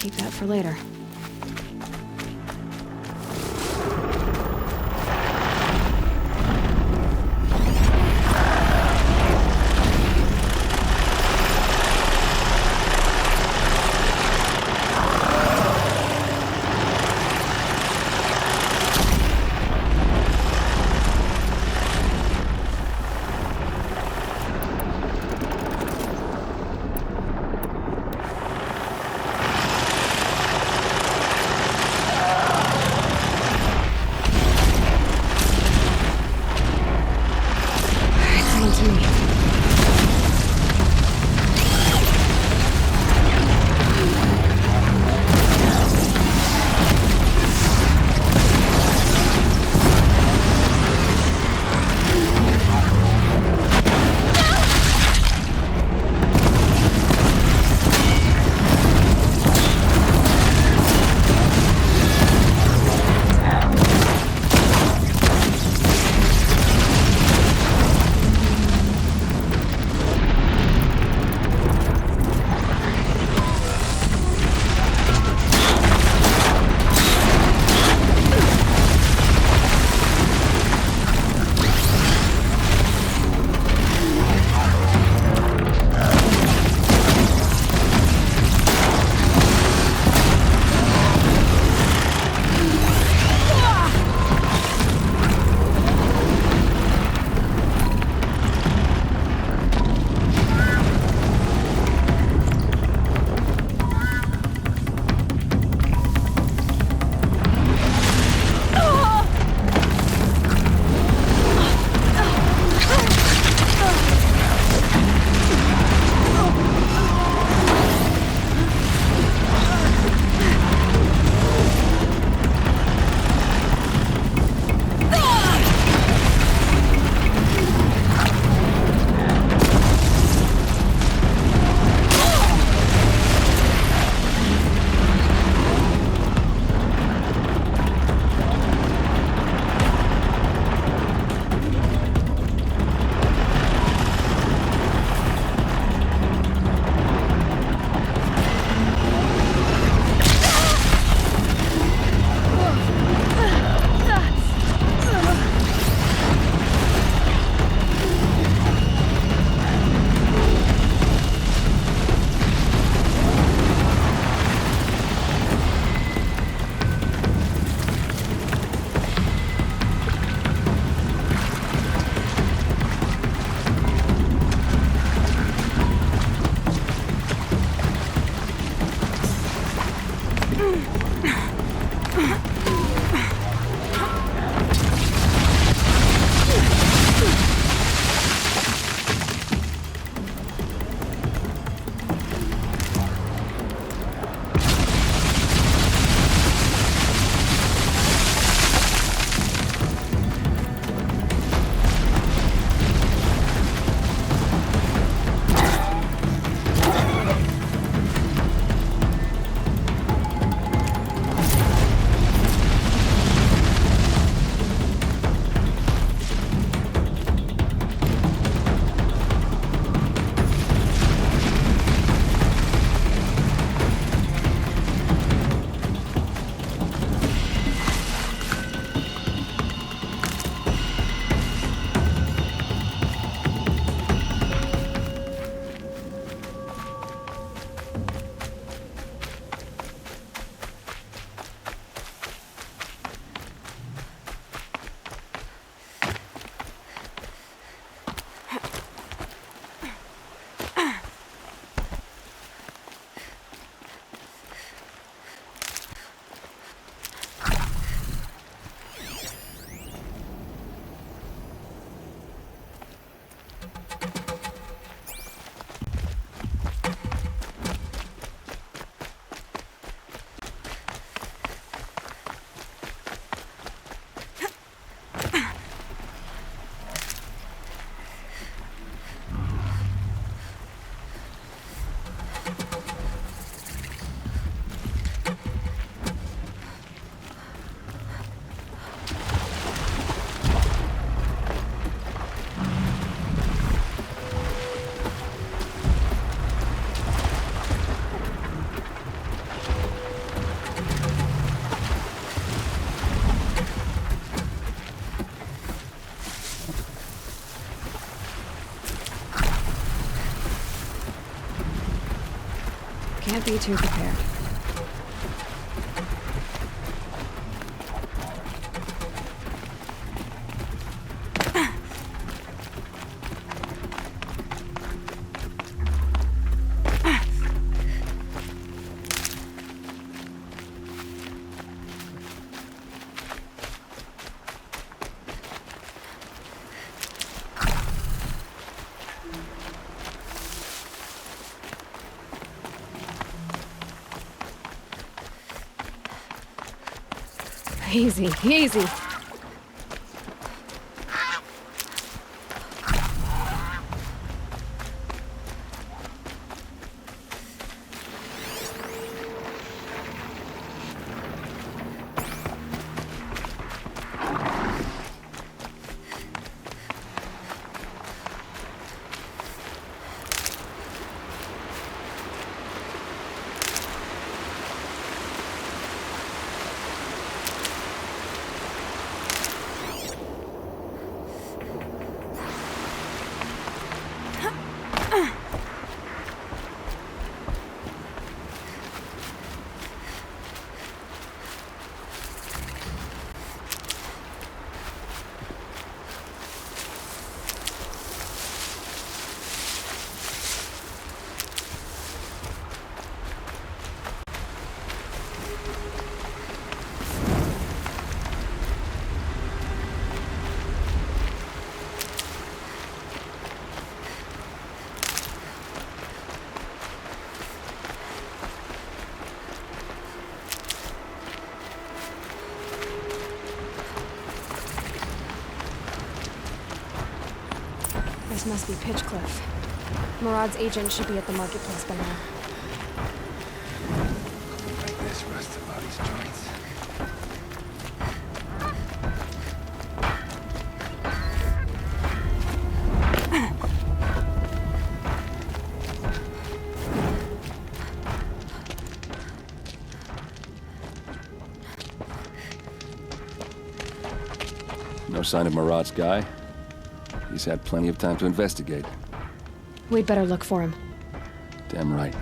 keep that for later. Can't be too prepared. Easy, easy. This must be Pitchcliff. Murad's agent should be at the marketplace by now. Like this rust about his joints. No sign of Murad's guy? He's had plenty of time to investigate. We'd better look for him. Damn right.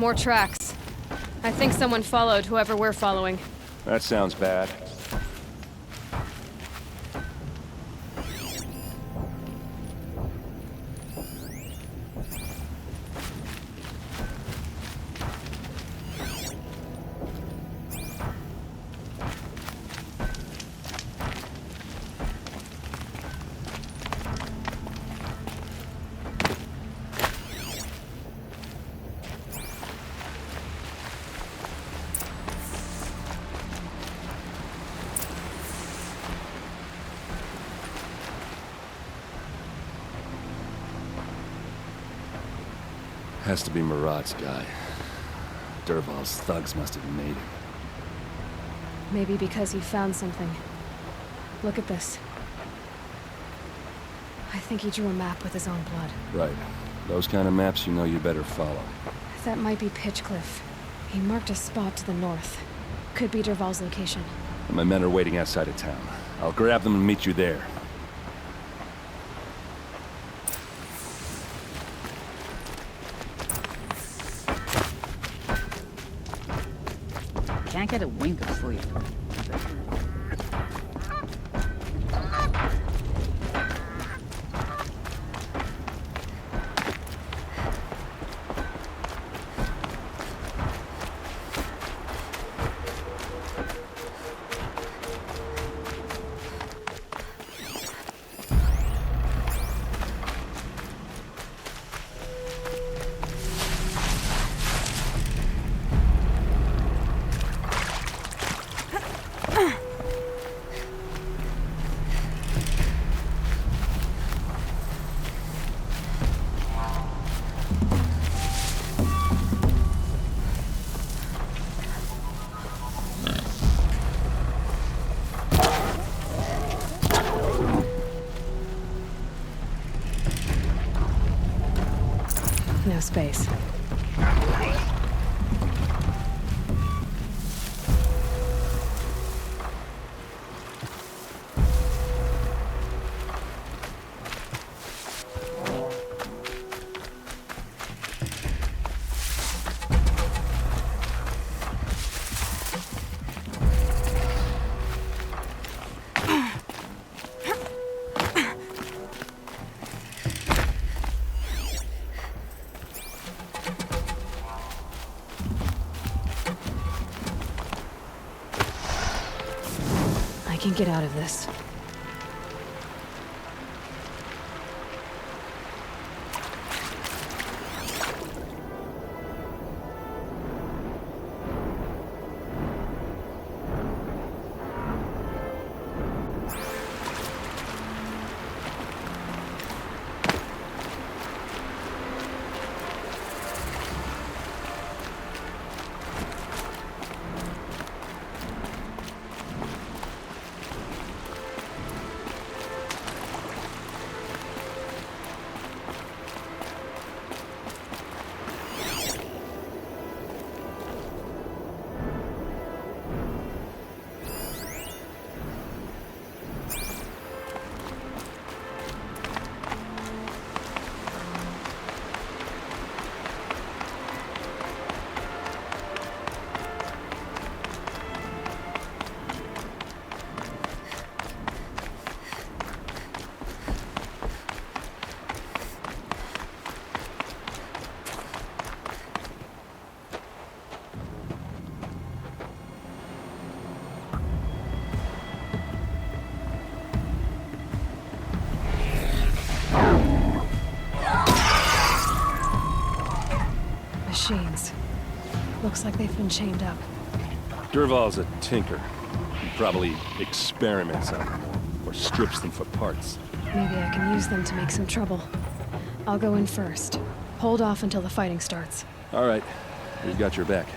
More tracks. I think someone followed whoever we're following. That sounds bad. Has to be Murad's guy. Dervahl's thugs must have made him. Maybe because he found something. Look at this. I think he drew a map with his own blood. Right. Those kind of maps you know you better follow. That might be Pitchcliff. He marked a spot to the north. Could be Dervahl's location. My men are waiting outside of town. I'll grab them and meet you there. Can't get a wink of sleep. No space. I can get out of this. Machines. Looks like they've been chained up. Dervahl's a tinker. He probably experiments on them, or strips them for parts. Maybe I can use them to make some trouble. I'll go in first. Hold off until the fighting starts. All right. We've got your back.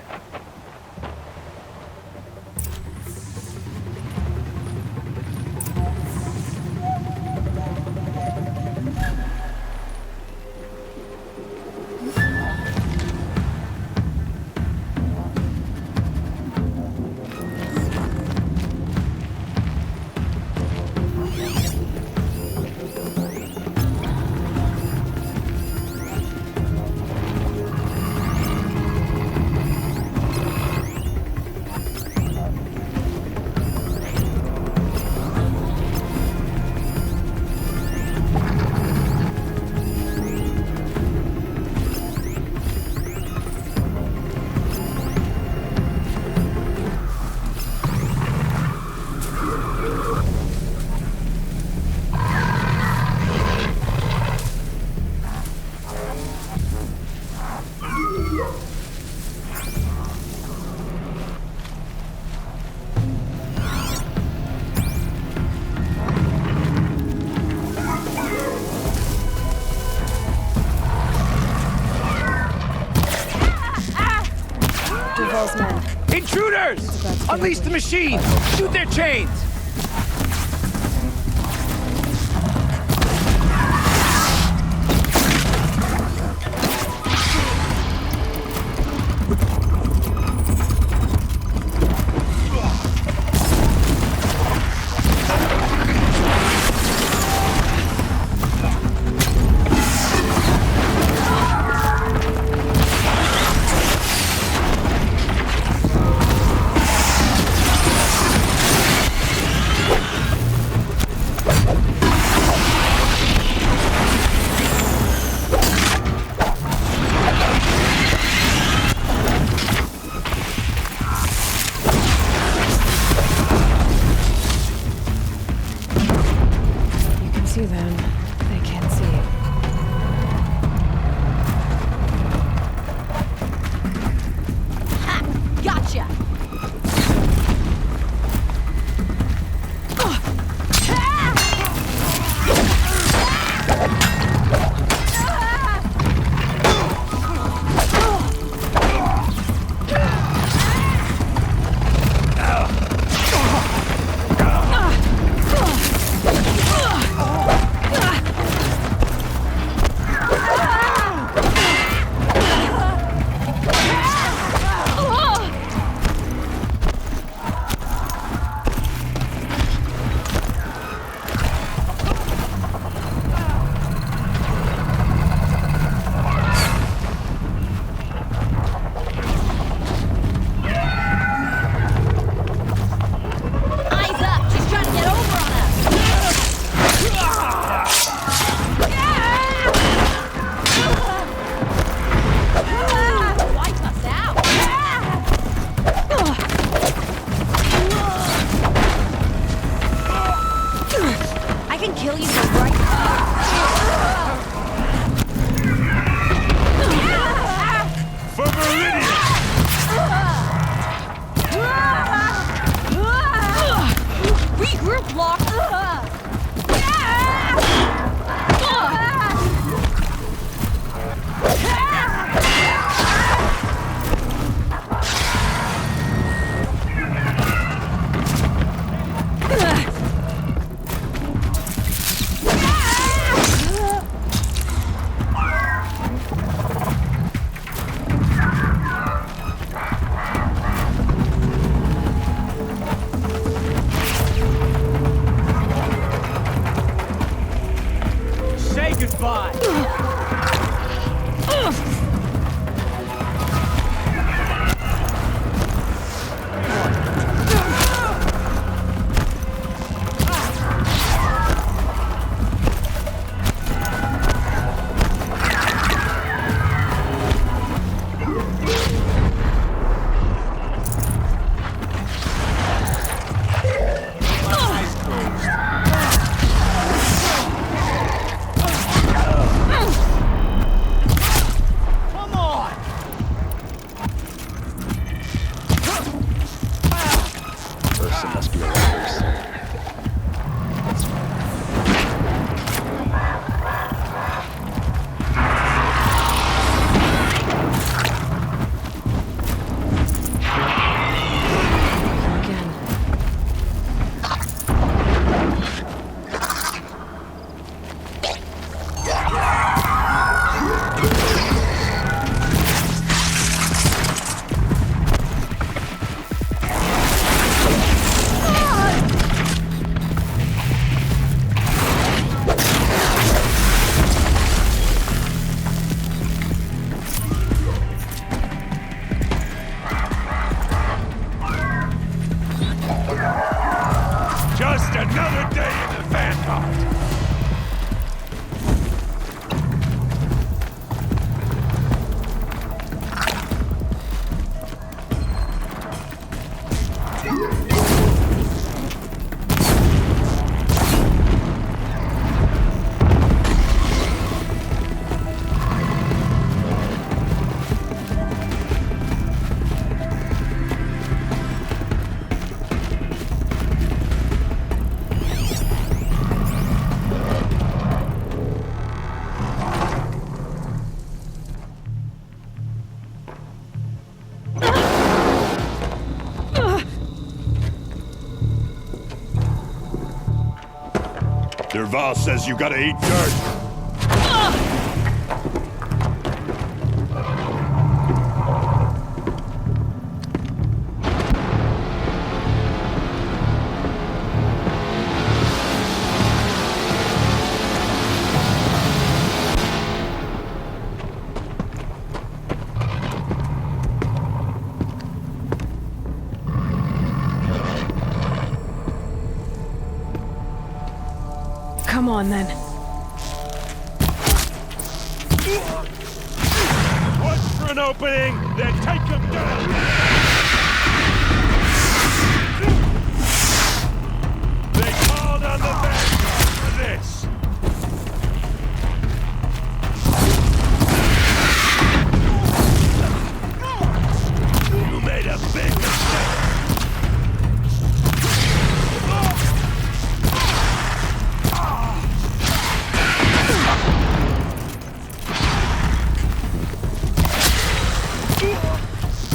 Shooters! It's about to get Unleash the ugly. machines! Shoot their chains! You can see them. They can't see you. Gotcha! Eyes up! She's trying to get over on us! Wipe us out! I can kill you from right For Meridian! Regroup, Lock! Say goodbye! Eyes closed. Come on! Person must be around here. Again. Just another day in the Vanguard. Derval says you gotta eat dirt. Come on, then. Watch for an opening, then take him down! They called on the Vanguard for this! You made a big mistake!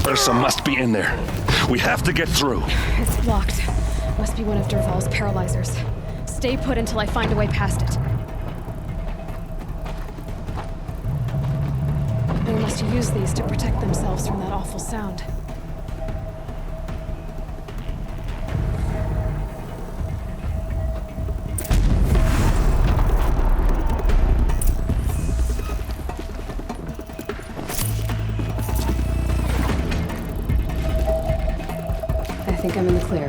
Ursa must be in there. We have to get through. It's locked. Must be one of Derval's paralyzers. Stay put until I find a way past it. They must use these to protect themselves from that awful sound. I think I'm in the clear.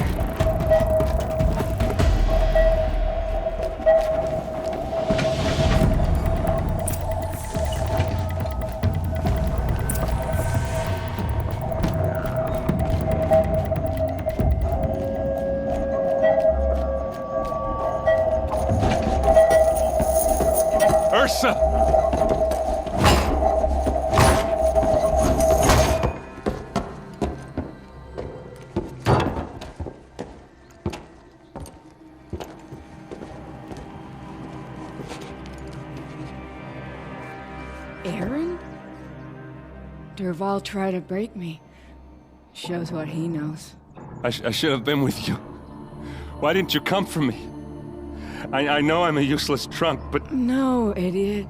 Ursa! Aaron? Derval tried to break me. Shows what he knows. I should have been with you. Why didn't you come for me? I know I'm a useless trunk, but... No, idiot.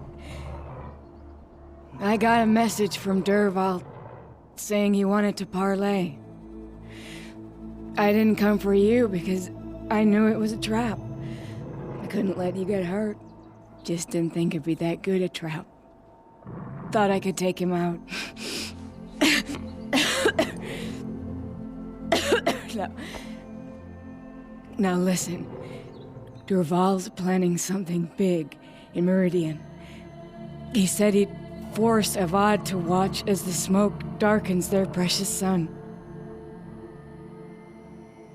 I got a message from Derval saying he wanted to parlay. I didn't come for you because I knew it was a trap. I couldn't let you get hurt. Just didn't think it'd be that good a trap. Thought I could take him out. Now listen. Derval's planning something big in Meridian. He said he'd force Avad to watch as the smoke darkens their precious sun.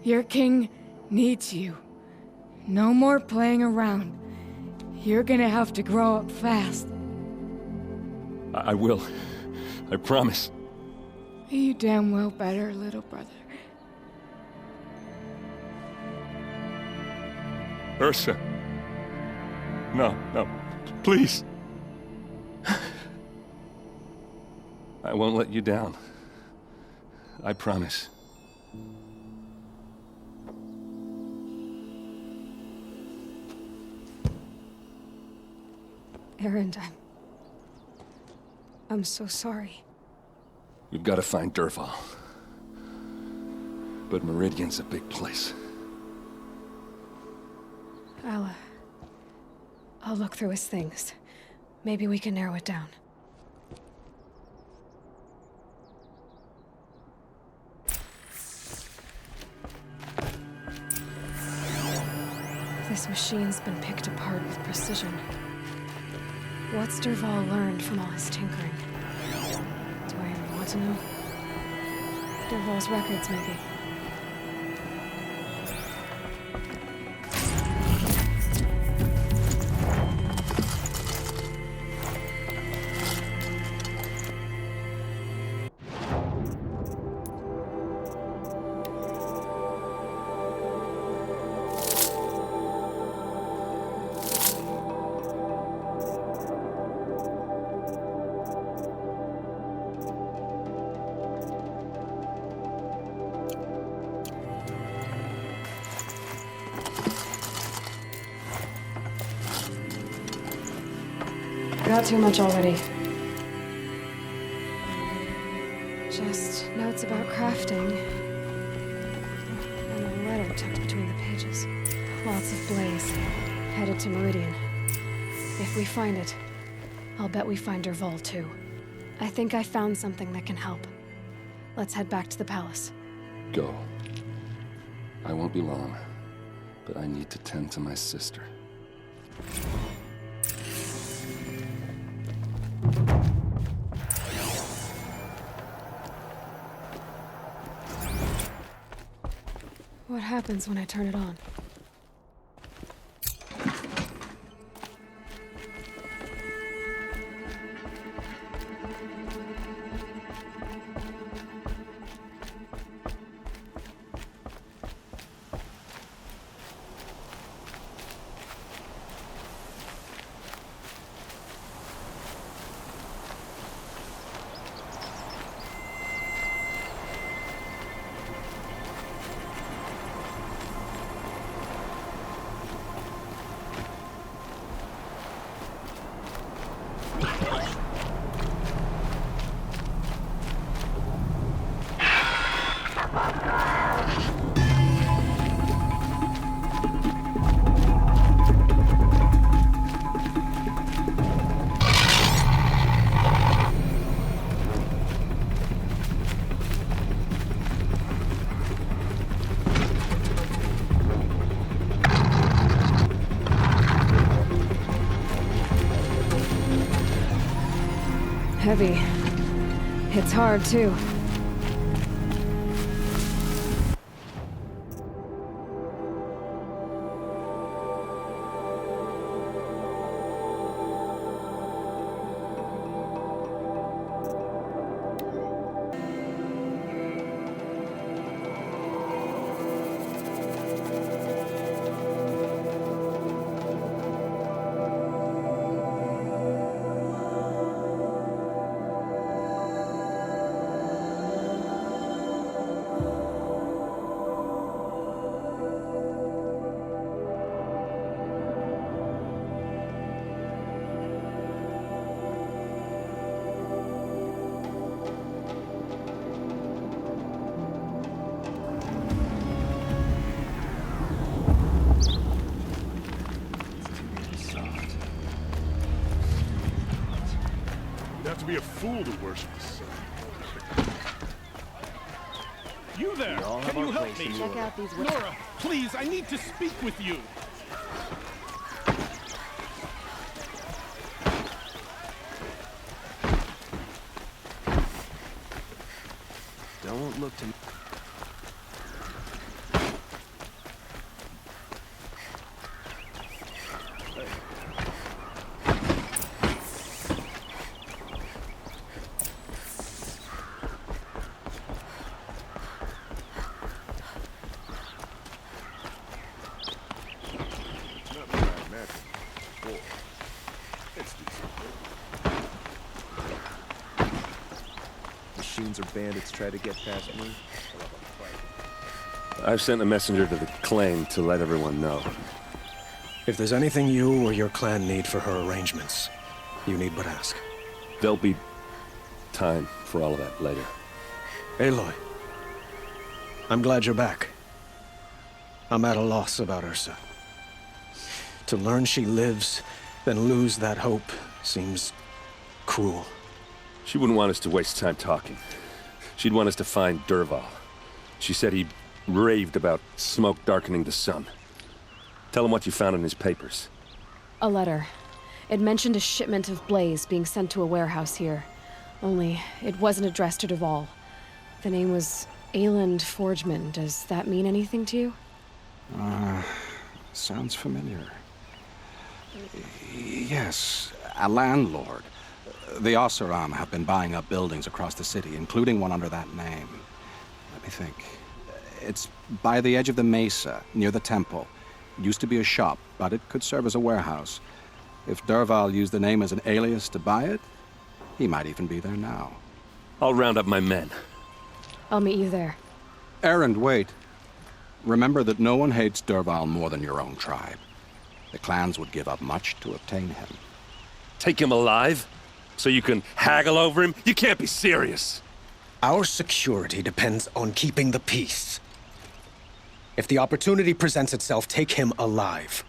Your king needs you. No more playing around. You're gonna have to grow up fast. I will. I promise. You damn well better, little brother. Ursa. No, please. I won't let you down. I promise. Aaron, I'm so sorry. We've got to find Derval. But Meridian's a big place. I'll look through his things. Maybe we can narrow it down. This machine's been picked apart with precision. What's Derval learned from all his tinkering? Do I even want to know? Derval's records, maybe. Got too much already. Just notes about crafting. And a letter tucked between the pages. Lots of blaze. Headed to Meridian. If we find it, I'll bet we find Dervahl too. I think I found something that can help. Let's head back to the palace. Go. I won't be long, but I need to tend to my sister. What happens when I turn it on? Heavy. It's hard, too. You'd have to be a fool to worship the sun. You there! Can you help me? Check out these... Nora, please, I need to speak with you. Don't look to me. Machines or bandits try to get past me. I've sent a messenger to the claim to let everyone know. If there's anything you or your clan need for her arrangements, you need but ask. There'll be time for all of that later. Aloy, I'm glad you're back. I'm at a loss about Ursa. To learn she lives, then lose that hope seems cruel. She wouldn't want us to waste time talking. She'd want us to find Dervahl. She said he raved about smoke darkening the sun. Tell him what you found in his papers. A letter. It mentioned a shipment of blaze being sent to a warehouse here. Only, it wasn't addressed to Dervahl. The name was Ayland Forgeman. Does that mean anything to you? Sounds familiar. Yes, a landlord. The Oseram have been buying up buildings across the city, including one under that name. Let me think. It's by the edge of the mesa, near the temple. It used to be a shop, but it could serve as a warehouse. If Dervahl used the name as an alias to buy it, he might even be there now. I'll round up my men. I'll meet you there. Erend, wait. Remember that no one hates Dervahl more than your own tribe. The clans would give up much to obtain him. Take him alive? So you can haggle over him? You can't be serious. Our security depends on keeping the peace. If the opportunity presents itself, take him alive.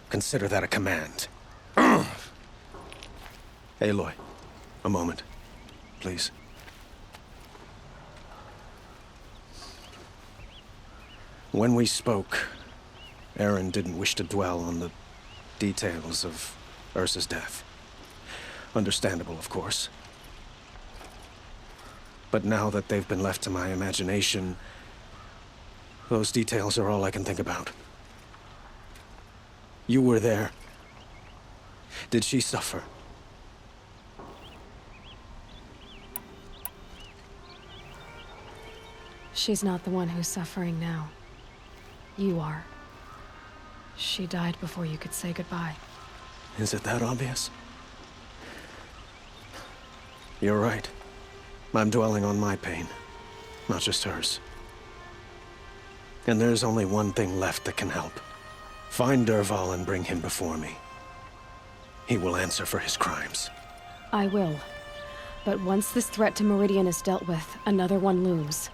Consider that a command. Aloy, a moment, please. When we spoke, Aaron didn't wish to dwell on the details of Ursa's death. Understandable, of course. But now that they've been left to my imagination, those details are all I can think about. You were there. Did she suffer? She's not the one who's suffering now. You are. She died before you could say goodbye. Is it that obvious? You're right. I'm dwelling on my pain, not just hers. And there's only one thing left that can help. Find Dervahl and bring him before me. He will answer for his crimes. I will. But once this threat to Meridian is dealt with, another one looms.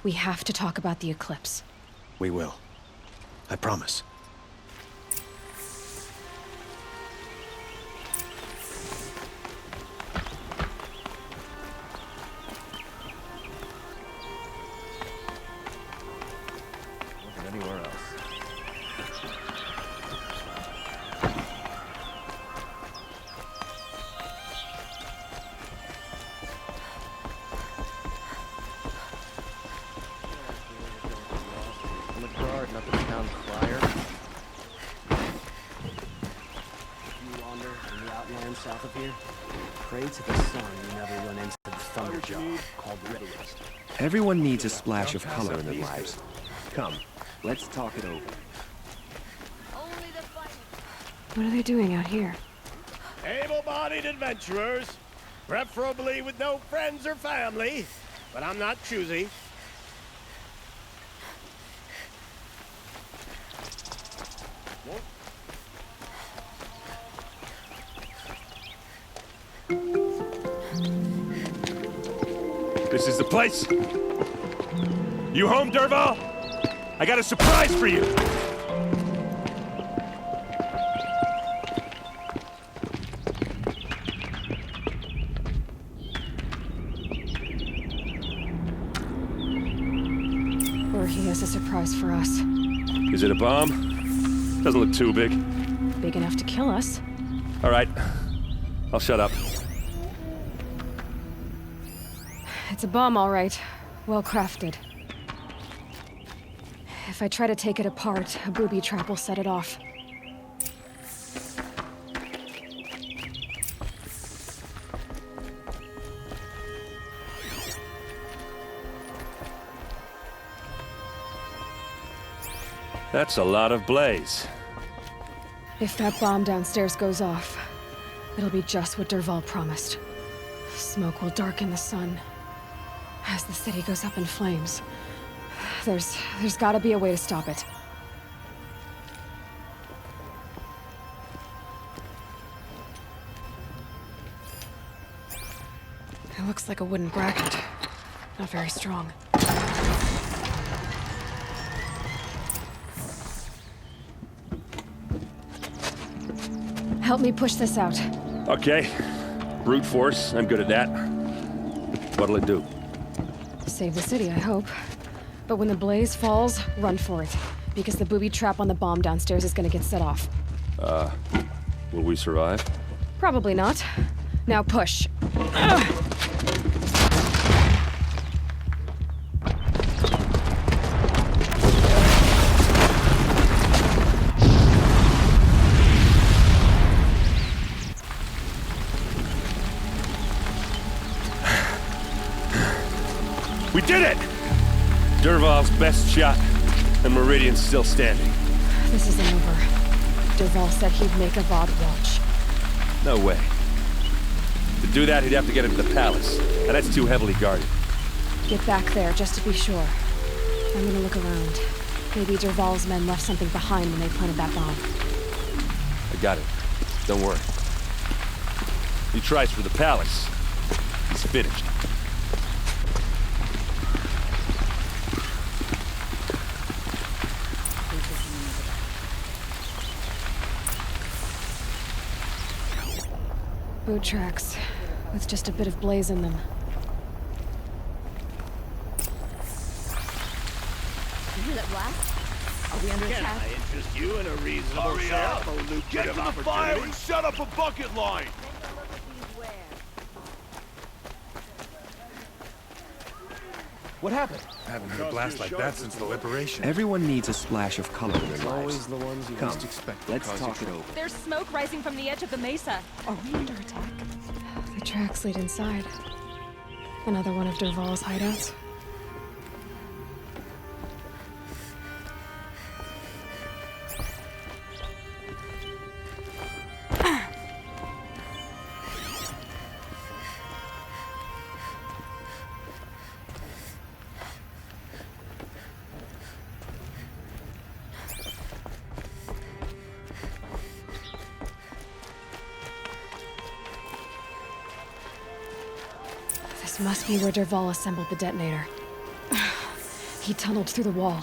We have to talk about the eclipse. We will. I promise. Anywhere else. On the guard, not the town crier. You wander in the outlands south of here. Pray to the sun you never run into the thunder job called Red West. Everyone needs a splash of color in their lives. Come, let's talk it over. What are they doing out here? Able-bodied adventurers, preferably with no friends or family, but I'm not choosy. This is the place. You home, Dervahl? I got a surprise for you. Or he has a surprise for us. Is it a bomb? Doesn't look too big. Big enough to kill us. All right. I'll shut up. It's a bomb, all right. Well crafted. If I try to take it apart, a booby trap will set it off. That's a lot of blaze. If that bomb downstairs goes off, it'll be just what Dervahl promised. Smoke will darken the sun. As the city goes up in flames, there's gotta be a way to stop it. It looks like a wooden bracket. Not very strong. Help me push this out. Okay. Brute force, I'm good at that. What'll it do? Save the city, I hope. But when the blaze falls, run for it. Because the booby trap on the bomb downstairs is gonna get set off. Will we survive? Probably not. Now push. We did it! Dervahl's best shot, and Meridian's still standing. This isn't over. Dervahl said he'd make Avad watch. No way. To do that, he'd have to get into the palace, and that's too heavily guarded. Get back there, just to be sure. I'm gonna look around. Maybe Dervahl's men left something behind when they planted that bomb. I got it. Don't worry. He tries for the palace. He's finished. Boot tracks, with just a bit of blaze in them. You hear that blast? Are we under Can attack? I interest you in a reasonable share of a Get lucrative to the fire opportunity? and set up a bucket line! What happened? I haven't heard a blast like that since the liberation. Everyone needs a splash of color in their lives. Always the ones you Come, least expect. let's talk it over. There's smoke rising from the edge of the mesa. Are we under attack? The tracks lead inside. Another one of Dervahl's hideouts. This must be where Dervahl assembled the detonator. He tunneled through the wall.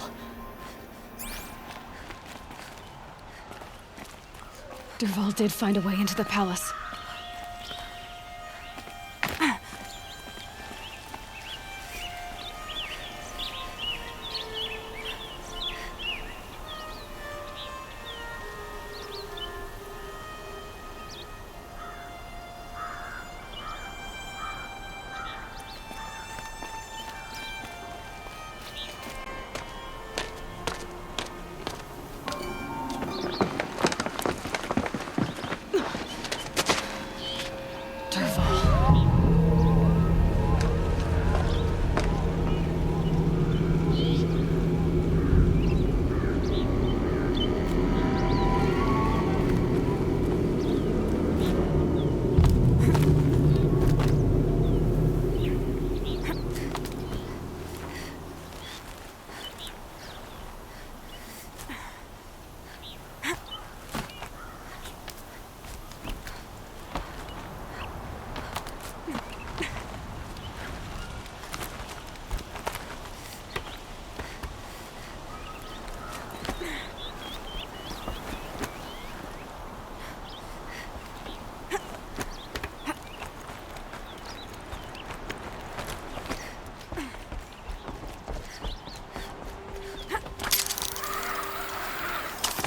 Dervahl did find a way into the palace.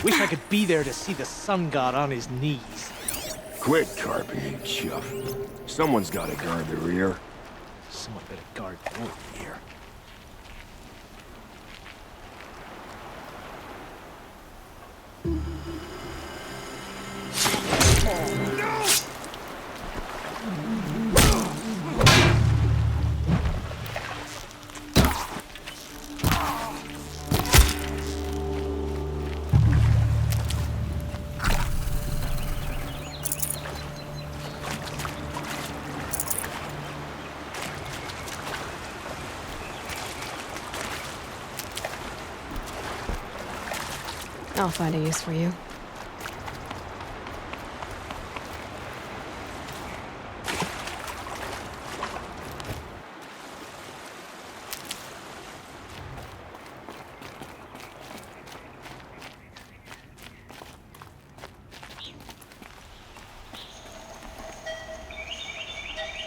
Wish I could be there to see the sun god on his knees. Quit carping and chuff. Someone's got to guard the rear. Someone better guard both here. I'll find a use for you.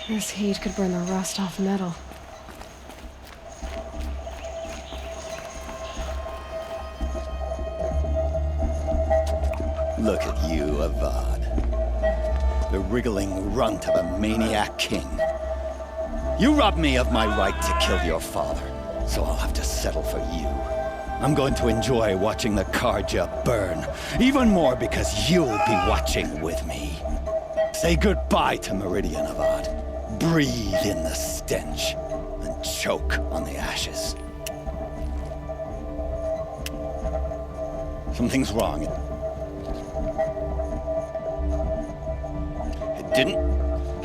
This heat could burn the rust off metal. Look at you, Avad. The wriggling runt of a maniac king. You robbed me of my right to kill your father, so I'll have to settle for you. I'm going to enjoy watching the Karja burn, even more because you'll be watching with me. Say goodbye to Meridian, Avad. Breathe in the stench, and choke on the ashes. Something's wrong.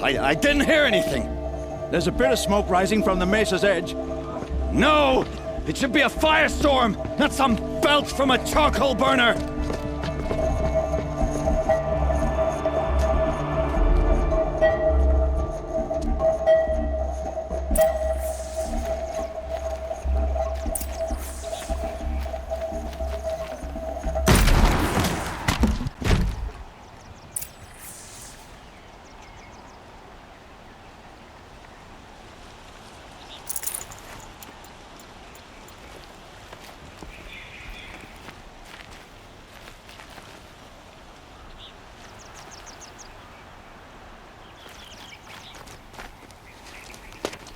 I didn't hear anything. There's a bit of smoke rising from the mesa's edge. No! It should be a firestorm, not some belch from a charcoal burner!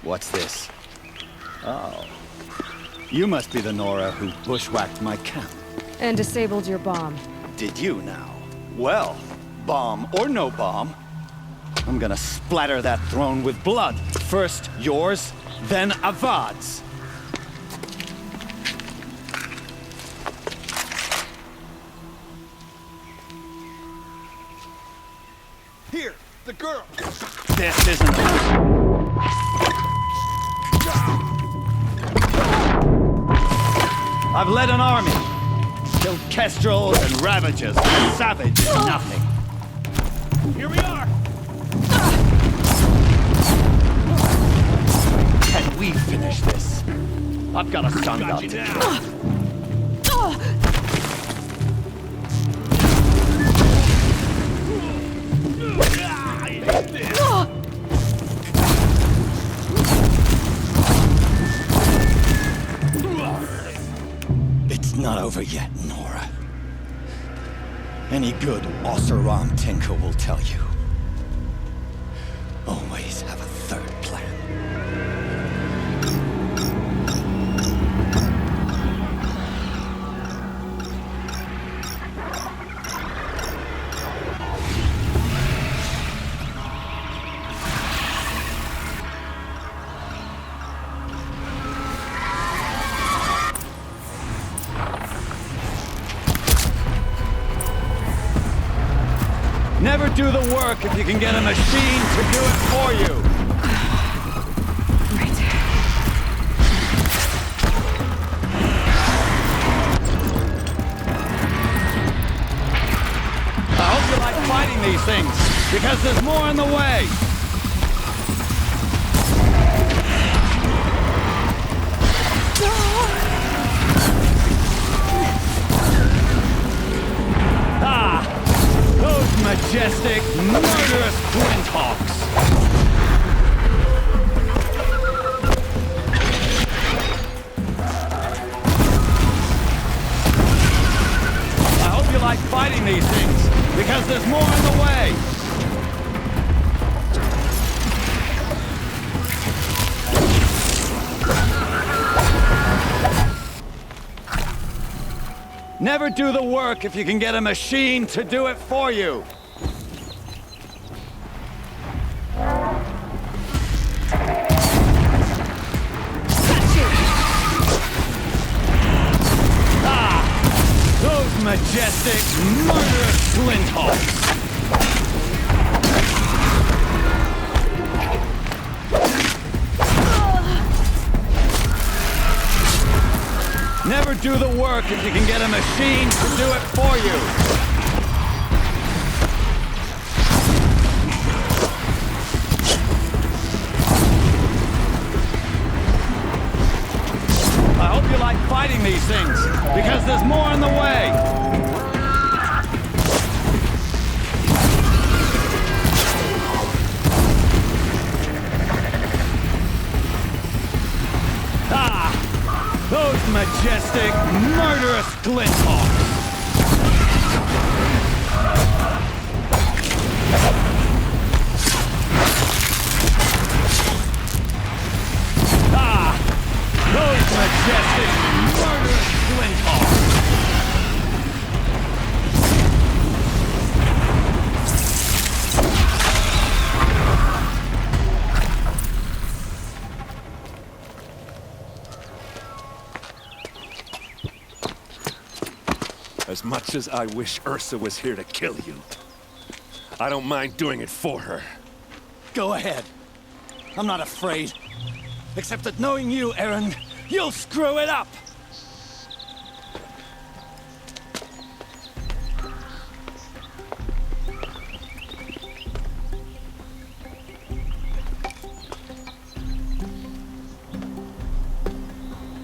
What's this? Oh. You must be the Nora who bushwhacked my camp. And disabled your bomb. Did you now? Well, bomb or no bomb, I'm gonna splatter that throne with blood. First yours, then Avad's. Here, the girl. This isn't I've led an army. Killed kestrels and ravagers. A savage is nothing. Here we are. Can we finish this? I've got a sun god to kill. It's not over yet, Nora. Any good Oseram tinker will tell you. Always have a third plan. Never do the work if you can get a machine to do it for you. Right. I hope you like fighting these things, because there's more in the way. Those majestic, murderous flinthawks. I hope you like fighting these things, because there's more in the way. Never do the work if you can get a machine to do it for you. Those majestic, murderous flinthawks. Never do the work if you can get a machine to do it for you. I hope you like fighting these things, because there's more in the way. Those majestic, murderous flinthawks. Those majestic, murderous flinthawks. As much as I wish Ursa was here to kill you, I don't mind doing it for her. Go ahead. I'm not afraid. Except that knowing you, Aaron, you'll screw it up!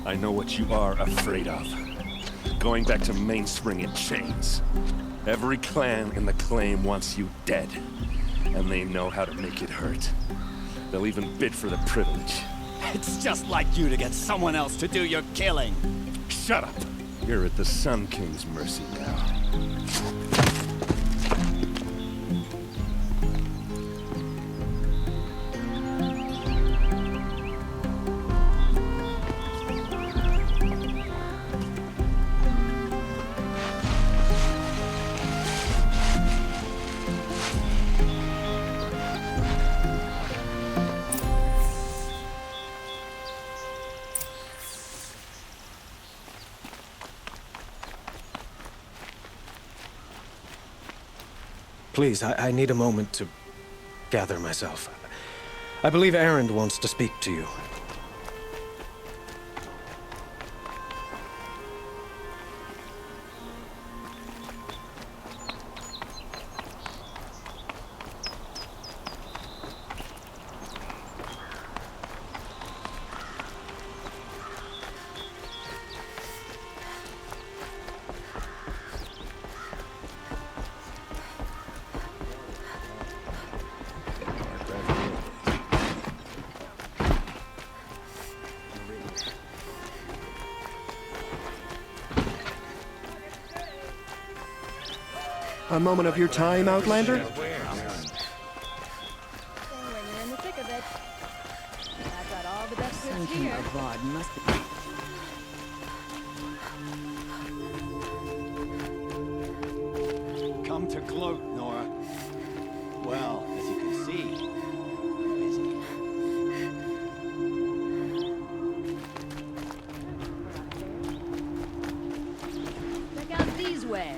I know what you are afraid of. Going back to Mainspring in chains. Every clan in the claim wants you dead. And they know how to make it hurt. They'll even bid for the privilege. It's just like you to get someone else to do your killing. Shut up! You're at the Sun King's mercy now. please, I need a moment to gather myself. I believe Erend wants to speak to you. A moment of your time, Outlander? When you're in the thick of it. I've got all the best goods here. Avad must be... Come to gloat, Nora. Well, as you can see, I'm busy. Check out these wares.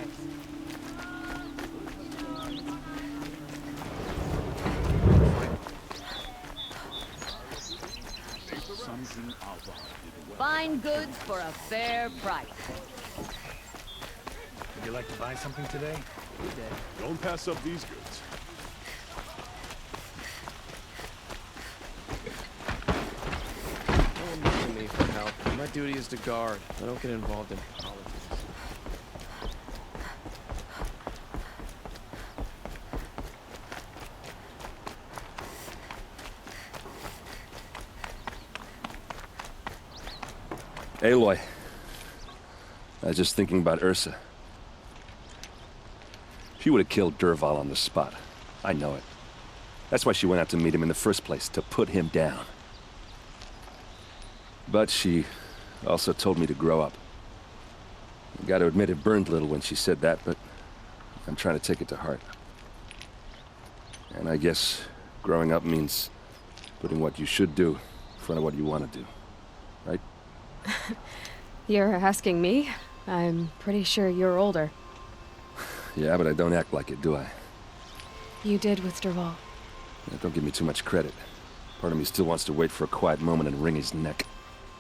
Fine goods for a fair price. Would you like to buy something today? Don't pass up these goods. No one looks to me for help. My duty is to guard. I don't get involved in politics. Aloy, I was just thinking about Ursa. She would have killed Dervahl on the spot. I know it. That's why she went out to meet him in the first place, to put him down. But she also told me to grow up. I gotta admit it burned a little when she said that, but I'm trying to take it to heart. And I guess growing up means putting what you should do in front of what you want to do, right? You're asking me? I'm pretty sure you're older. Yeah, but I don't act like it, do I? You did with Dervahl. Yeah, don't give me too much credit. Part of me still wants to wait for a quiet moment and wring his neck.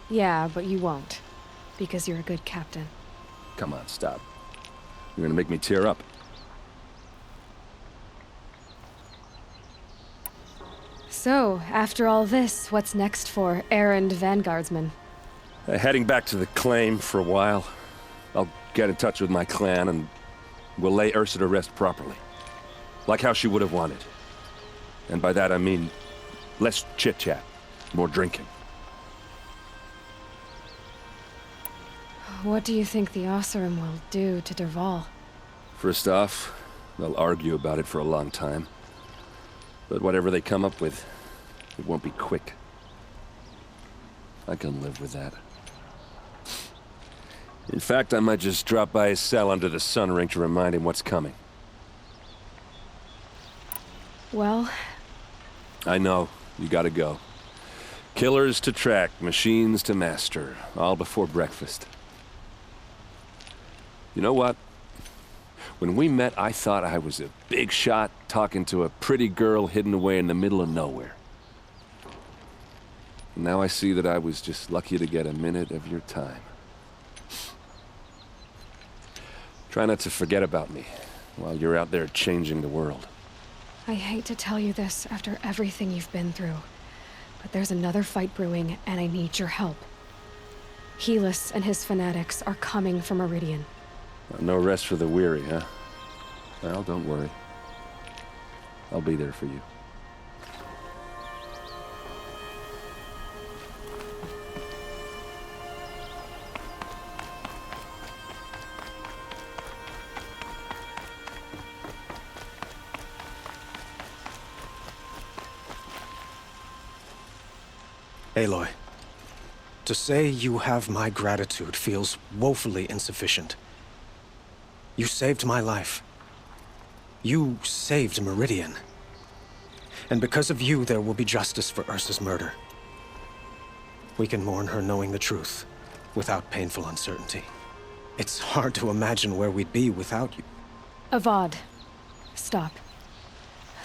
Yeah, but you won't. Because you're a good captain. Come on, stop. You're gonna make me tear up. So, after all this, what's next for Erend Vanguardsman? Heading back to the claim for a while. I'll get in touch with my clan and we'll lay Ursa to rest properly. Like how she would have wanted. And by that I mean less chit-chat, more drinking. What do you think the Oseram will do to Dervahl? First off, they'll argue about it for a long time. But whatever they come up with, it won't be quick. I can live with that. In fact, I might just drop by his cell under the sun ring to remind him what's coming. Well... I know. You gotta go. Killers to track, machines to master. All before breakfast. You know what? When we met, I thought I was a big shot talking to a pretty girl hidden away in the middle of nowhere. Now I see that I was just lucky to get a minute of your time. Try not to forget about me while you're out there changing the world. I hate to tell you this after everything you've been through, but there's another fight brewing and I need your help. Helis and his fanatics are coming for Meridian. No rest for the weary, huh? Well, don't worry. I'll be there for you. Aloy, to say you have my gratitude feels woefully insufficient. You saved my life. You saved Meridian. And because of you, there will be justice for Ursa's murder. We can mourn her knowing the truth, without painful uncertainty. It's hard to imagine where we'd be without you. Avad, stop.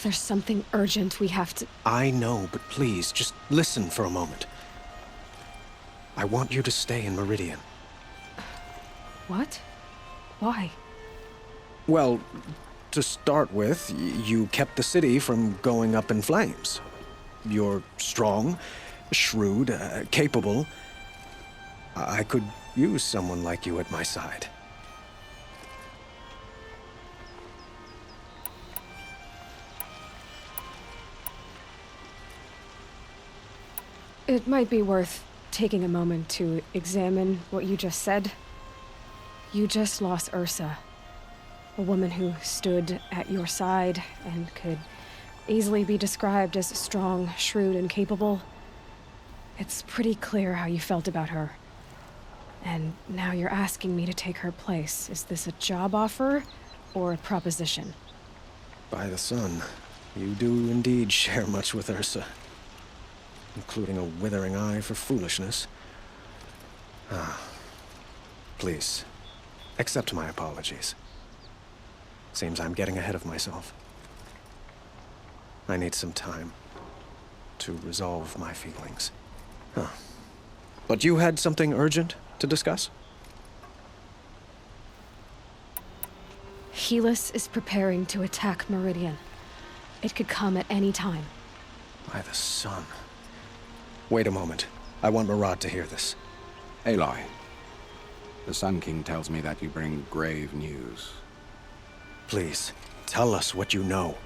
There's something urgent we have to... I know, but please, just listen for a moment. I want you to stay in Meridian. What? Why? Well, to start with, you kept the city from going up in flames. You're strong, shrewd, capable. I could use someone like you at my side. It might be worth taking a moment to examine what you just said. You just lost Ursa, a woman who stood at your side and could easily be described as strong, shrewd, and capable. It's pretty clear how you felt about her. And now you're asking me to take her place. Is this a job offer or a proposition? By the sun, you do indeed share much with Ursa, including a withering eye for foolishness. Please, accept my apologies. Seems I'm getting ahead of myself. I need some time to resolve my feelings. But you had something urgent to discuss? Helis is preparing to attack Meridian. It could come at any time. By the sun. Wait a moment. I want Murad to hear this. Aloy, the Sun King tells me that you bring grave news. Please, tell us what you know.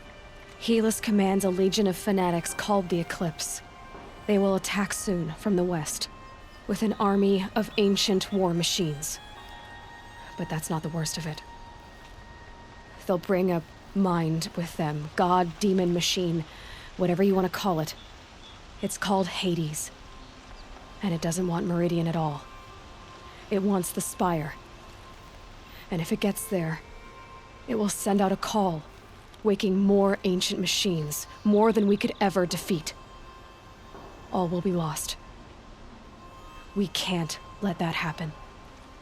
Helis commands a legion of fanatics called the Eclipse. They will attack soon from the west, with an army of ancient war machines. But that's not the worst of it. They'll bring a mind with them, god, demon, machine, whatever you want to call it. It's called Hades. And it doesn't want Meridian at all. It wants the Spire. And if it gets there, it will send out a call, waking more ancient machines, more than we could ever defeat. All will be lost. We can't let that happen.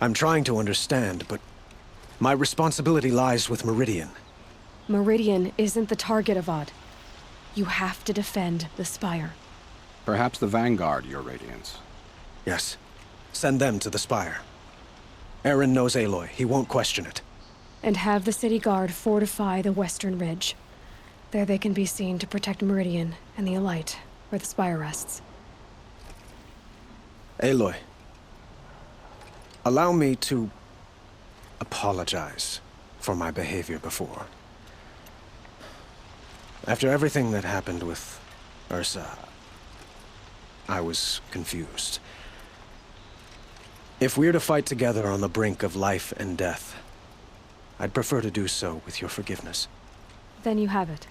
I'm trying to understand, but my responsibility lies with Meridian. Meridian isn't the target, Avad. You have to defend the Spire. Perhaps the Vanguard, Your Radiance. Yes. Send them to the Spire. Aaron knows Aloy. He won't question it. And have the city guard fortify the western ridge. There they can be seen to protect Meridian and the Elite, where the Spire rests. Aloy, allow me to apologize for my behavior before. After everything that happened with Ursa, I was confused. If we're to fight together on the brink of life and death, I'd prefer to do so with your forgiveness. Then you have it.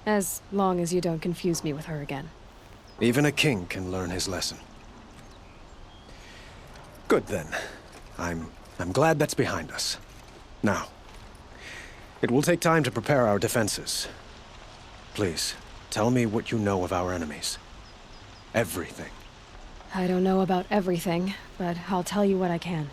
As long as you don't confuse me with her again. Even a king can learn his lesson. Good then. I'm glad that's behind us. Now, it will take time to prepare our defenses. Please, tell me what you know of our enemies. Everything. I don't know about everything, but I'll tell you what I can.